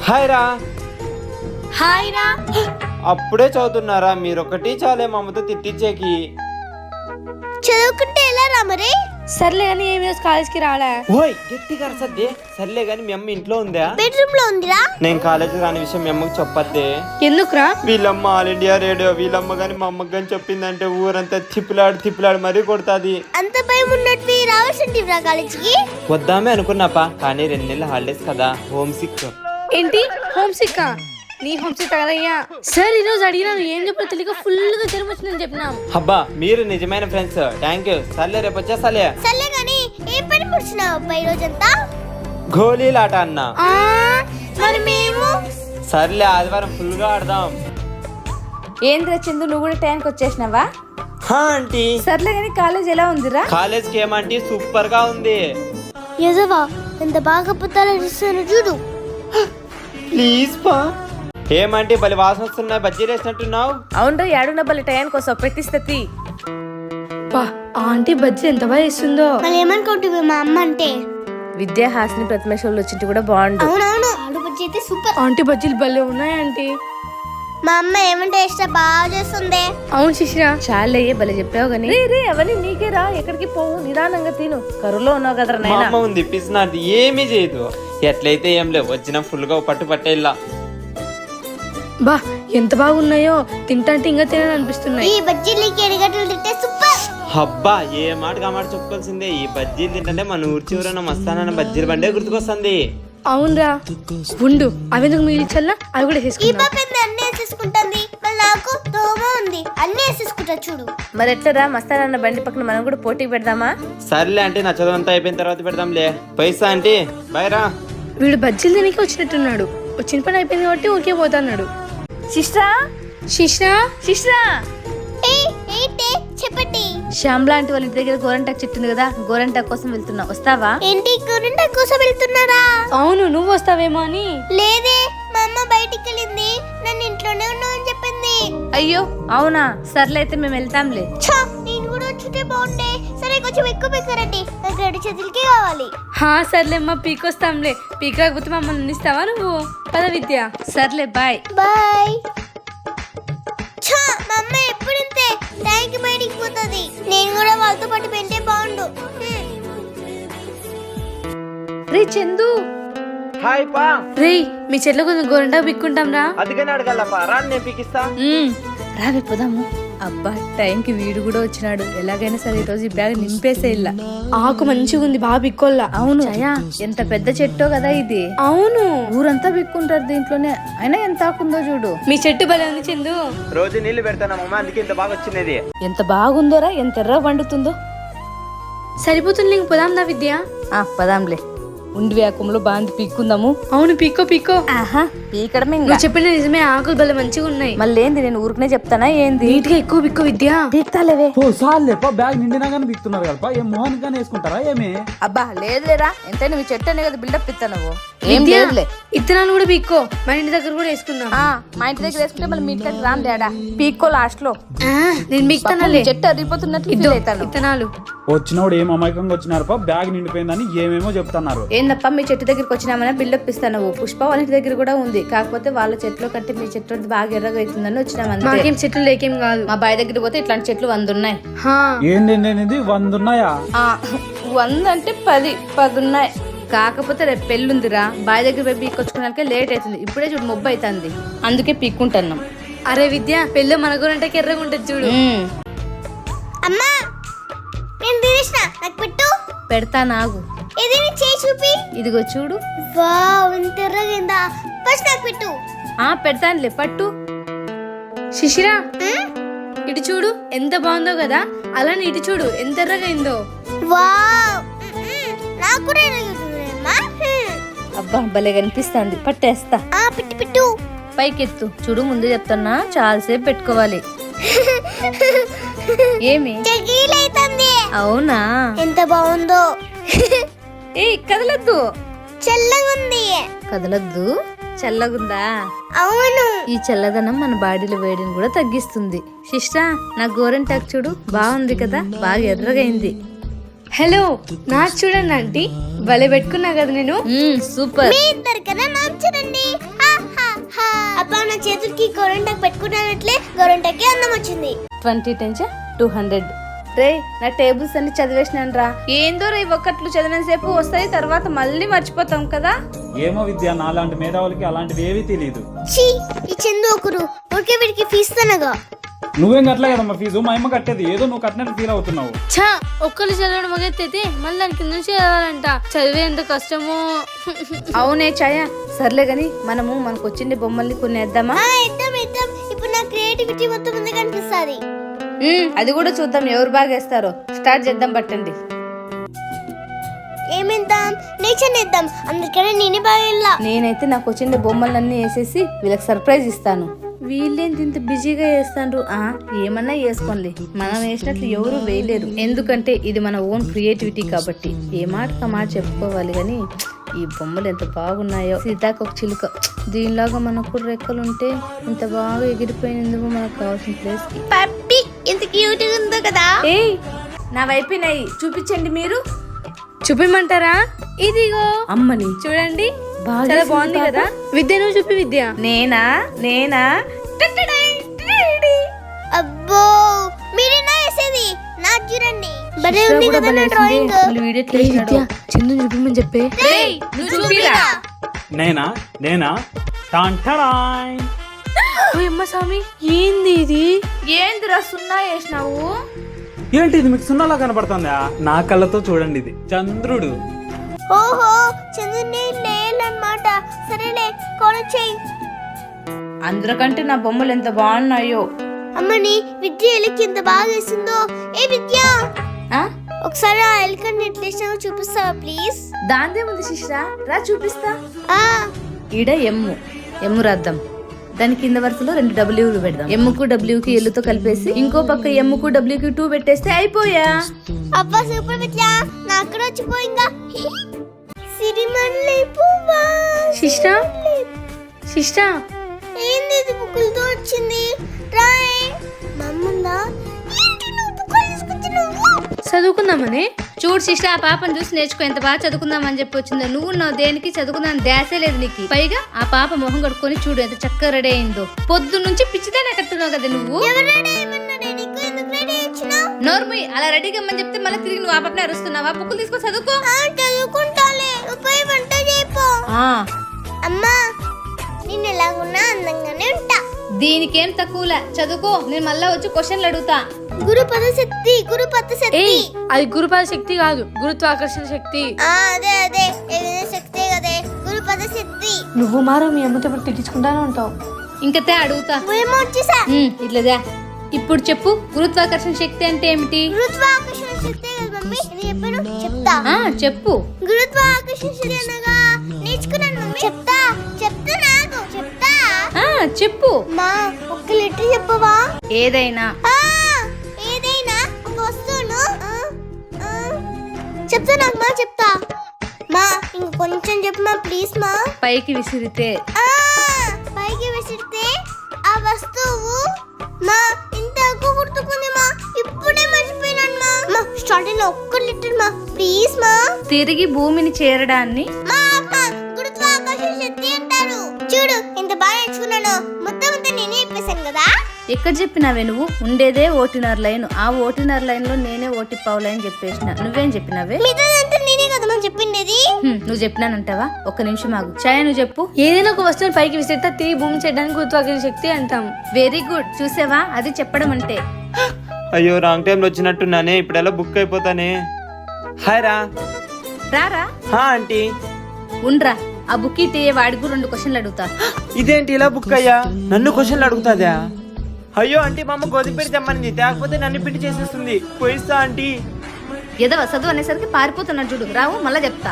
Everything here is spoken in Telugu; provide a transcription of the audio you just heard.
హాయ్ రా. హాయ్ రా. అప్పుడే చదువుతున్నారా? మీరొకటి చాలే మా అమ్మతో తిట్టించేకి. చదువుకుంటే ఎలా రా మరి? సర్లే కానీ ఏమి కాలేజ్కి రాలే. ఓయ్ గట్టిగా అరసద్దే. సర్లే గాని మీ అమ్మ ఇంట్లో ఉందా? బెడ్రూమ్ లో ఉందిరా. నేను కాలేజీ రాని విషయం మీ అమ్మకి చెప్పద్దే. ఎందుకురా? వీళ్ళమ్మ ఆల్ ఇండియా రేడియో వీళ్ళమ్మ గాని మా అమ్మకి గాని చెప్పిందంటే ఊరంతా తిప్పులాడి మరీ కొడతాది. అంత భయం ఉన్నట్టు రావాల్సింటివిరా కాలేజీకి. వద్దామే అనుకున్నాపా, కానీ 2 నెలల హాలిడేస్ కదా, హోమ్ సిక్. ఏంటి హోమ్ సిక్? నీ హోమ్ సిక్ కదయ్యా. సార్ ఈరోజు అడిగినాను, ఏం చెప్పినా తెలియక ఫుల్ గా జ్వరం వచ్చిందని చెప్పినాం. అబ్బా మీరు నిజమైన ఫ్రెండ్స్, థ్యాంక్ యూ. సర్లే రేపు వచ్చేసాలే. సర్లే గాని ఏ పని పుడిచినావు అబ్బా ఈ రోజంతా? గోళీలాట అన్నా. మరి మేము సర్లే ఆదివారం ఫుల్ గా ఆడదాం. ఏంద్రా చందు, నువ్వు కూడా టైంకి వచ్చేసినావా? హా ఆంటీ. సర్లే కానీ కాలేజ్ ఎలా ఉందిరా? కాలేజ్ కి ఏమంటీ సూపర్ గా ఉంది. యజవా ఎంత బాగా పుట్టాలో చూస్తాను చూడు. ప్లీజ్ పా. ఏమంటే బలి వాసన వస్తున్నాయి, బజ్జీలు వేసినట్టున్నావు. అవునరా, ఏడున్న బలి టైంకి వస్తావు, పెట్టిస్తే. ఆంటీ బజ్జీ ఎంత బాగా ఇస్తుందో. మళ్ళీ ఏమనుకుంటుంది మా అమ్మ అంటే? విద్యాహాసిని ప్రతిమేషంలో వచ్చింటి కూడా బాగుండు. అవునవును, ఆలు బజ్జీ అయితే సూపర్. ఆంటీ బజ్జీలు భలే ఉన్నాయి ఆంటీ. మా అమ్మ ఏమంటే ఇష్టం బాగా చేస్తుంది. అవును శిశిరా, చాలే భలే చెప్పావు కానీ. రే అవన్నీ నీకే రా, ఎక్కడికి పోవు, నిదానంగా తిను, కరువులో ఉన్నావు కదరా మా నాయనా. అమ్మ ఉంది పిసినాది, ఏమీ చేయదు. ఎట్లయితే ఏం లేవు, వచ్చిన ఫుల్ గా పట్టేలా. బా ఎంత బాగున్నాయో, తింటంటే ఇంకా తినాలనిపిస్తున్నాయి. ఈ బజ్జీలకి ఎరగట్లు తింటే సూపర్. అబ్బా ఏ మాట కామాట చెప్పుకోవాల్సిందే. ఈ బజ్జీలు తింటే మన ఊరి చివరన మస్తానన్న బజ్జీల బండే గుర్తుకొస్తుంది. అవునరా, ఉండు అవెందుకు మిగిలిచల్లా, అవి కూడా ఈ వేసుకుందాం. పాప అన్ని వేసేసుకుంటుంది, మళ్ళీ నాకు దోమ ఉంది, అన్ని వేసేసుకుంటా చూడు. మరి ఎట్లరా, మస్తానన్న బండి పక్కన మనం కూడా పోటీకి పెడదామా? సర్లే అంటే నా చదువు అంతా అయిపోయిన తర్వాత పెడదాంలే. పైసా అంటే బాయ్ రా. వీడు బజ్జీలు తినికి వచ్చినట్టున్నాడు, వచ్చిన పని అయిపోయింది కాబట్టి ఊరికే పోతాన్నాడు. శిష్రా శిష్రా శిష్రా, ఏంటే చెప్పండి. శ్యామ్ లాంటి వాళ్ళ ఇంటి దగ్గర గోరంటాకు చెట్టు ఉంది కదా, గోరంటాకు కోసం వెళ్తున్నా, వస్తావా? ఏంటి గురింట కోసం వెళ్తున్నారా? అవును, నువ్వు వస్తావేమో అని. లేదే, మా అమ్మ బయటికి వెళ్ళింది, నన్ను ఇంట్లోనే ఉన్నావని చెప్పింది. అయ్యో అవునా, సర్లే అయితే మేము వెళ్తాంలే. ఛా, నేను కూడా వచ్చుంటే బాగుండే. సరే కొంచెం ఎక్కువ పెక్కరండి, నాకు 2 చేతులకి కావాలి. సర్లే అమ్మా, పీకొస్తాంలే. పీక్ రాకపోతే మమ్మల్ని ఇస్తావా నువ్వు? పద విద్య. సర్లే బాయ్. బాయ్. ఛా, మా అమ్మ ఎప్పుడు ఇంతే, టైంకి బయటికి పోతుంది. నేను కూడా వాళ్ళతో పాటు పెంటే బాగుండు. రే చందు. హాయ్ పా. రే మీ చెట్ల కొంచెం గోరంటాకు పిక్కుంటాం రా. అదిగానే అడగాలప్పా, రా నేను పీకిస్తా. రావే పోదాము. అబ్బా టైంకి వీడు కూడా వచ్చినాడు, ఎలాగైనా సరే ఈ రోజు ఈ బ్యాగ్ నింపేసే ఇలా. ఆకు మంచిగా ఉంది, బాగా పిక్కోల్లా. అవును ఛాయా, ఎంత పెద్ద చెట్టో కదా ఇది. అవును, ఊరంతా పిక్కుంటారు దీంట్లోనే, అయినా ఎంత ఆకుందో చూడు. మీ చెట్టు భలే ఉంది చందు. రోజు నీళ్లు పెడతానమ్మా, అందుకే ఇంత బాగా వచ్చినది. ఎంత బాగుందోరా, ఎంత ఎర్ర పండుతుందో. సరిపోతుంది, ఇంక పోదాం నా విద్య. పదాంలే, ఉండి వ్యాకంలో బాంది పీక్కుందాము. అవును పీక్కో పీక్కో. ఆహా పీకడమే, ఇంకా చెప్పిన నిజమే, ఆకులు భలే మంచిగా ఉన్నాయి. మళ్ళీ ఏంది, నేను ఊరికనే చెప్తానా ఏంది? నీట్ గా ఎక్కువ పిక్కో విద్య. పీక్తాలేవే. బ్యాగ్ నిండినా కానీ బిక్తున్నారు కదా, ఏం మోహన్ కానీ వేసుకుంటారా ఏమి? అబ్బా లేదులేరా, ఎంతైనా మీ చెట్టు అనే కదా బిల్డప్ ఇస్తాను. ఏం లేదులే, ఇత్తనాలు కూడా పీక్కో, మా ఇంటి దగ్గర కూడా వేసుకుందాం. మా ఇంటి దగ్గర వేసుకుంటే మళ్ళీ మీ ఇంటికి రాను తేడా. పీక్కో లాస్ట్ లో. నేను పీక్తాను, చెట్టు అరిగిపోతున్నట్టు ఇత్తనాలు. వచ్చినప్పుడు ఏం అమాయకంగా వచ్చినారు, బ్యాగ్ నిండిపోయిందని ఏమేమో చెప్తున్నారు. ఏందప్ప మీ చెట్టు దగ్గరికి వచ్చినామని బిల్డప్ ఇస్తాను. పుష్ప వాళ్ళ ఇంటి దగ్గర కూడా ఉంది, కాకపోతే వాళ్ళ చెట్లు కంటే మీ చెట్టు బాగా ఎర్రగా అవుతుందని వచ్చినామని. మాకేం చెట్లు లేకేం కాదు, మా బాయ్ దగ్గర పోతే ఇట్లాంటి చెట్లు 100 ఉన్నాయి. ఏంది 100 ఉన్నాయా? 100 అంటే 10 ఉన్నాయి. కాకపోతే రేపు పెళ్ళుందిరా, బాయ్ దగ్గర పోయి పీక్కొచ్చుకున్నాకే లేట్ అవుతుంది. ఇప్పుడే చూడు మొబ్బు అవుతుంది, అందుకే పీక్కుంటున్నాం. అరే విద్య, పెళ్ళి మన గురంటే ఎర్రగా ఉంటుంది చూడు. అమ్మా నేను తినేసిన, నాకు పెట్టు. పెడతా నాగు. ఇది చేయి చూపి. ఇదిగో చూడు. వావ్, ఎంత ఎర్రగిందా. ఫస్ట్ నాకు పెట్టు. పెడతానులే, పట్టు. శిశిరా ఇటు చూడు, ఎంత బాగుందో కదా, అలానే ఇటు చూడు ఎంత ఎర్రగా అయిందో. వావ్, నాకు కూడా ఎర్రగుందమ్మా. అబ్బా భలే కనిపిస్తుంది, పట్టేస్తా. పెట్టు పెట్టు. పైకెత్తు చూడు, ముందు చెప్తున్నా చాలాసేపు పెట్టుకోవాలి. ఏమి అవునా, ఎంత బాగుందో. కదలద్దు, చల్లగుంది. కదలద్దు, చల్లగుందా? అవును, ఈ చల్లదనం మన బాడీలో వేడిని కూడా తగ్గిస్తుంది. శిష్ట, నా గోరెంటాకు చూడు, బాగుంది కదా, బాగా ఎర్రగైంది. హలో, నాకు చూడండి ఆంటీ, భలే పెట్టుకున్నా కదా నేను. సూపర్. మీ ఇద్దరికన్నా నచ్చరండి. అబ్బా నా చేతులకి గోరంటాకు పెట్టుకున్నానట్లే గోరంటాకి అందం వచ్చింది. 20 10 200. రే నా టేబుల్స్ అన్ని చదివేసినాను రా. ఏందో రే ఒక్కట్లు చదివినంతసేపు వస్తాయి, తర్వాత మళ్ళీ మర్చిపోతాం కదా. ఏమో విద్య, నాలాంటి మేధావులకి అలాంటివి ఏవీ తెలియదు. ఛీ ఈ చందు ఒకరు ఊరికే వీడికి ఫీజు తనగా. నువ్వేం కట్టలే కదమ్మా ఫీజు, మా అమ్మ కట్టేది. ఏదో నువ్వు కట్టినట్టు ఫీల్ అవుతున్నావు. ఛా ఒక్కరు చదవడం మొదలెత్తైతే మళ్ళీ దాని కింద నుంచి చదవాలంట. చదివే ఎంత కష్టమో. అవునే ఛాయ, సర్లే గాని మనము మనకు వచ్చిండే బొమ్మల్ని కొన్ని వేద్దామా? ఇద్దాం ఇద్దాం. ఇప్పుడు నా క్రియేటివిటీ మొత్తం ముందు కనిపిస్తుంది. అది కూడా చూద్దాం ఎవరు బాగా వేస్తారో. స్టార్ట్ చేద్దాం పట్టండి. ఏమిద్దాం? నేచర్ ఇద్దాం. అందుకనే నేనే బాగా వెళ్ళా. నేనైతే నాకు వచ్చిండే బొమ్మలన్నీ వేసేసి వీళ్ళకి సర్ప్రైజ్ ఇస్తాను. వీళ్ళేంటి ఇంత బిజీగా వేస్తాండ్రు? ఏమన్నా వేసుకోండి, మనం వేసినట్లు ఎవరు వేయలేరు. ఎందుకంటే ఇది మన ఓన్ క్రియేటివిటీ కాబట్టి. ఏ మాట మాట చెప్పుకోవాలి కానీ ఈ బొమ్మలు ఎంత బాగున్నాయో. సీతాకు ఒక చిలుక, దీనిలాగా మనకు రెక్కలుంటే ఇంత బాగా ఎగిరిపోయినందుకు మనకు కావాల్సిన ప్లేస్ కి. పప్పి ఎంత క్యూట్ ఉందో కదా. ఏయ్ నా వైపునాయి చూపించండి మీరు. చూపిమంటారా? ఇదిగో అమ్మని చూడండి, చాలా బాగుంది కదా. విద్య నువ్వు చూపి. విద్య నేనా నేనా అబ్బో మీరేనా వేసేది? నా చూడండి బరే ఉంది కదా నా డ్రాయింగ్. చందు చూపిమని చెప్పే. నేనా నేనా టాంటరాయ్. అమ్మ స్వామి ఏంది ఇది? ఏందిరా సున్నా వేసినావు? ఏంటి ఇది మీకు సున్నాలా కనపడుతుందా? నా కళ్ళతో చూడండి, ఇది చంద్రుడు. ఓహో చంద్రుని లేలన్నమాట. సరేలే కొనొచ్చేయి. అందరికంటే నా బొమ్మలు ఎంత బాగున్నాయో. అమ్మని విద్య ఎలికి ఎంత బాగా వేసిందో. ఏ విద్య ఒకసారి ఆ ఎలికని ఎట్లా వేసినావో చూపిస్తావా ప్లీజ్? దాందే ఉంది శిష్రా, రా చూపిస్తా. ఈడ ఎమ్ము రాద్దాం. దాని కింద వరుసలో 2 డబ్ల్యూలు పెడదాం. ఎమ్ముకు డబ్ల్యూకి ఎల్లుతో కలిపేసి ఇంకో పక్క ఎమ్ముకు డబ్ల్యూకి 2 పెట్టేస్తే అయిపోయా. అబ్బా సూపర్ విద్య, నాకు కూడా వచ్చిపోయిందా. సిరిమల్లె పువ్వా. శిష్రా ఏంది ఇది బుక్కులతో వచ్చింది? రాయ్ మమ్ముందా? ఏంటి నువ్వు బుక్కులు తీసుకొచ్చినావు? చదువుకుందామని. చూడు శిష్ట, ఆ పాపను చూసి నేర్చుకో. ఎంత బాగా చదువుకుందామని చెప్పి వచ్చిందో. నువ్వు దేనికి చదువుకుందాం ధ్యాసే లేదు నీకు. పైగా ఆ పాప మొహం కడుక్కొని చూడు ఎంత చక్కగా రెడీ అయిందో. పొద్దు నుంచి పిచ్చిదానే కట్టున్నావు కదా నువ్వు. నోర్మి అలా రెడీగా అమ్మని చెప్తే మళ్ళీ తిరిగి నువ్వు ఆ పాపని అరుస్తున్నావా? బుక్కులు తీసుకో చదువుకో. చదువుకుంటాలే. పోయి వంట చేయిపో. అమ్మా నేను ఎలాగున్నా అందంగానే ఉంటా. దీనికేం తక్కువలే, చదువుకో. నేను మళ్ళా వచ్చి క్వశ్చన్లు అడుగుతా. గురుపద శక్తి. అది గురుపద శక్తి కాదు, గురుత్వాకర్షణ శక్తి. అదే ఏదైనా శక్తే కదే గురుపద శక్తి. నువ్వు మారో మీ అమ్మతో తిట్టించుకుంటానే ఉంటావు. ఇంకతే అడుగుతా. ఏమో వచ్చేసా. ఇట్లదా. ఇప్పుడు చెప్పు, గురుత్వాకర్షణ శక్తి అంటే ఏమిటి? గురుత్వాకర్షణ శక్తి కదా మమ్మీ. నేను చెప్తా. చెప్పు. గురుత్వాకర్షణ శక్తి అనగా నేర్చుకున్నాను మమ్మీ. చెప్తా నాకు చెప్తా. చెప్పు మా ఒక్క లెటర్ చెప్పవా? ఏదైనా ఒక వస్తువును చెప్తా నాకు మా. చెప్తా మా ఇంకొంచెం చెప్పు మా ప్లీజ్ మా. పైకి విసిరితే ఆ వస్తువు మా ఇంత ఎక్కువ గుర్తుకుంది మా. ఇప్పుడే మర్చిపోయినాను మా. స్టార్టింగ్ లో ఒక్క లిటర్ మా ప్లీజ్ మా. తిరిగి భూమిని చేరడాన్ని గురుత్వాకర్షణ శక్తి అంటారు. చూడు ఎంత బాగా నేర్చుకున్నాను. మొత్తం అంతా నేనే చెప్పేశాను కదా. ఎక్కడ చెప్పినావే నువ్వు? ఉండేదే ఓటినర్ లైన్. ఆ ఓటినర్ లైన్ లో నేనే ఓటిపావు లైన్ చెప్పేసిన. నువ్వేం చెప్పినావే? నేనే కదా మనం చెప్పిండేది. నువ్వు చెప్పినానంటావా? ఒక్క నిమిషం ఆగు. ఛాయ నువ్వు చెప్పు. ఏదైనా ఒక వస్తువుని పైకి విసిరితే తిరిగి భూమి చేయడానికి గురుత్వాకర్షణ శక్తి అంటాం. వెరీ గుడ్, చూసావా అది చెప్పడం అంటే. అయ్యో రాంగ్ టైంలో వచ్చినట్టున్నానే. ఇప్పుడు ఎలా బుక్ అయిపోతానే. హాయ్ రారా. ఆంటీ ఉండ్రా, ఆ బుక్ ఇటే వాడికి 2 క్వశ్చన్లు అడుగుతా. ఇదేంటి ఇలా బుక్ అయ్యా? నన్ను క్వశ్చన్లు అడుగుతాదా? అయ్యో ఆంటీ మా అమ్మ గోధుమ పిండి తెమ్మనింది, తేకపోతే నన్ను పిండి చేసేస్తుంది. పోయిస్తా ఆంటీ. ఏదో చదువు అనేసరికి పారిపోతున్నా చూడు. రావు మళ్ళా చెప్తా.